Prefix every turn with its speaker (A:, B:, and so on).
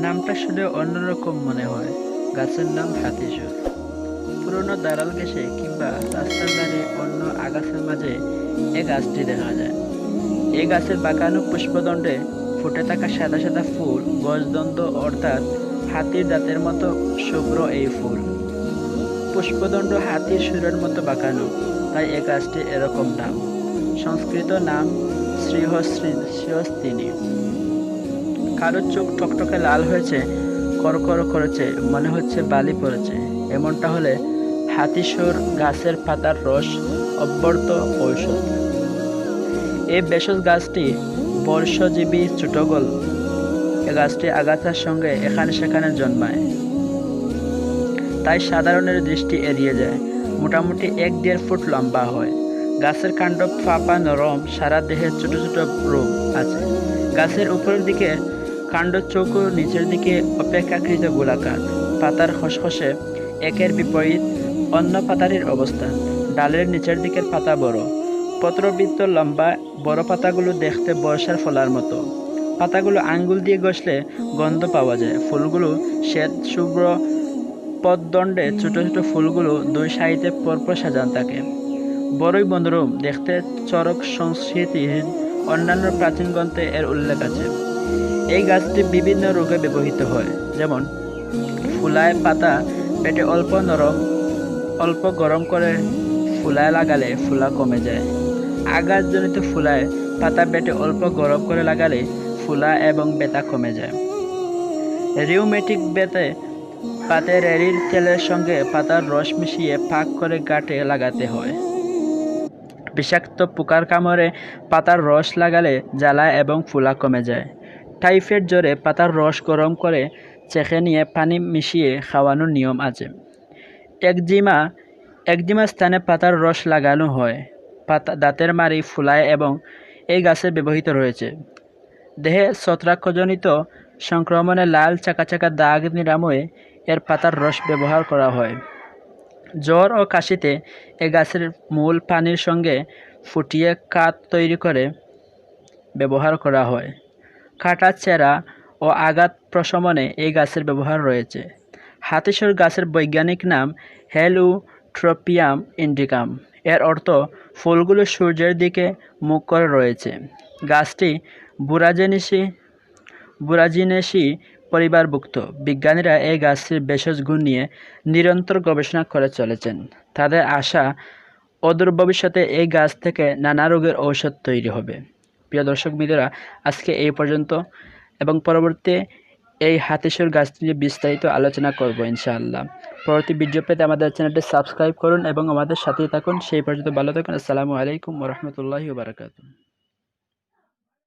A: নামটা শুনে অন্যরকম মনে হয়। গাছের নাম হাতিসুর। পুরনো দালাল ঘেঁষে কিংবা রাস্তার ধারে অন্য আগাছার মাঝে এ গাছটি দেখা যায়। এই গাছের বাঁকানো পুষ্পদণ্ডে ফুটে থাকা সাদা সাদা ফুল গজদণ্ড অর্থাৎ হাতির দাঁতের মতো শুভ্র এই ফুল। পুষ্পদণ্ড হাতির সুরের মতো বাঁকানো, তাই এ গাছটি এরকম নাম। সংস্কৃত নাম শ্রীহস্তিনী। কারোর চোখ টকটকে লাল হয়েছে, করকর করেছে, মনে হচ্ছে বালি পড়েছে। এমনটা হলে হাতিসুর গাছের পাতার রস অব্যর্থ ঔষধ। এই ভেষজ গাছটি বর্ষজীবী ছোটগোল। এ গাছটি আগাছার সঙ্গে এখানে সেখানে জন্মায়, তাই সাধারণের দৃষ্টি এড়িয়ে যায়। মোটামুটি 1-1.5 ফুট লম্বা হয়। গাছের কাণ্ড ফাঁপা নরম, সারা দেহে ছোট ছোট রোগ আছে। গাছের উপরের দিকে কাণ্ড চৌকো, নিচের দিকে অপেক্ষাকৃত গোলাকার। পাতার খসখসে, একের বিপরীত অন্য পাতাটির অবস্থান। ডালের নিচের দিকের পাতা বড়, পত্রবৃত্ত লম্বা। বড় পাতাগুলো দেখতে বর্ষার ফলার মতো। পাতাগুলো আঙ্গুল দিয়ে ঘষলে গন্ধ পাওয়া যায়। ফুলগুলো শ্বেত শুভ্র, পদদণ্ডে ছোট ছোট ফুলগুলো 2 সারিতে পরপর সাজানো থাকে। বড়ই মনোরম দেখতে। চরক সংস্কৃতিহীন অন্যান্য প্রাচীন গ্রন্থে এর উল্লেখ আছে। এই গাছটি বিভিন্ন রোগে ব্যবহৃত হয়, যেমন ফুলায় পাতা পেটে অল্প গরম করে ফুলায় লাগালে ফুলা কমে যায়। আঘাতজনিত ফুলায় পাতা পেটে অল্প গরম করে লাগালে ফুলা এবং ব্যথা কমে যায়। রিউমেটিক ব্যথা পাতে এরির তেলের সঙ্গে পাতার রস মিশিয়ে পাক করে গাঁটে লাগাতে হয়। বিষাক্ত পোকার কামড়ে পাতার রস লাগালে জ্বালা এবং ফোলা কমে যায়। টাইফয়েড জ্বরে পাতার রস গরম করে চেখে নিয়ে পানি মিশিয়ে খাওয়ানোর নিয়ম আছে। একজিমা স্থানে পাতার রস লাগানো হয়। দাঁতের মাড়ি ফুলায় এবং এই গাছে ব্যবহৃত রয়েছে। দেহে ছত্রাকজনিত সংক্রমণে লাল চাকা চাকা দাগ নিরাময়ে এর পাতার রস ব্যবহার করা হয়। জ্বর ও কাশিতে এ গাছের মূল পানির সঙ্গে ফুটিয়ে কাত তৈরি করে ব্যবহার করা হয়। কাটা ছেঁড়া ও আঘাত প্রশমনে এই গাছের ব্যবহার রয়েছে। হাতিসুর গাছের বৈজ্ঞানিক নাম হেলিওট্রপিয়াম ইন্ডিকাম। এর অর্থ ফুলগুলো সূর্যের দিকে মুখ করে রয়েছে। গাছটি বুরাজিনেসি পরিবারভুক্ত। বিজ্ঞানীরা এই গাছটির ভেষজ গুণ নিয়ে নিরন্তর গবেষণা করে চলেছেন। তাদের আশা, অদূর ভবিষ্যতে এই গাছ থেকে নানা রোগের ঔষধ তৈরি হবে। প্রিয় দর্শক বন্ধুরা, আজকে এই পর্যন্ত, এবং পরবর্তী এই হাতিসুর গাছটি নিয়ে বিস্তারিত আলোচনা করব ইনশাআল্লাহ। পরবর্তী ভিডিও পেতে আমাদের চ্যানেলটি সাবস্ক্রাইব করুন এবং আমাদের সাথেই থাকুন। সেই পর্যন্ত ভালো থাকুন। আসসালামু আলাইকুম ওয়া রাহমাতুল্লাহি ওয়া বারাকাতুহু।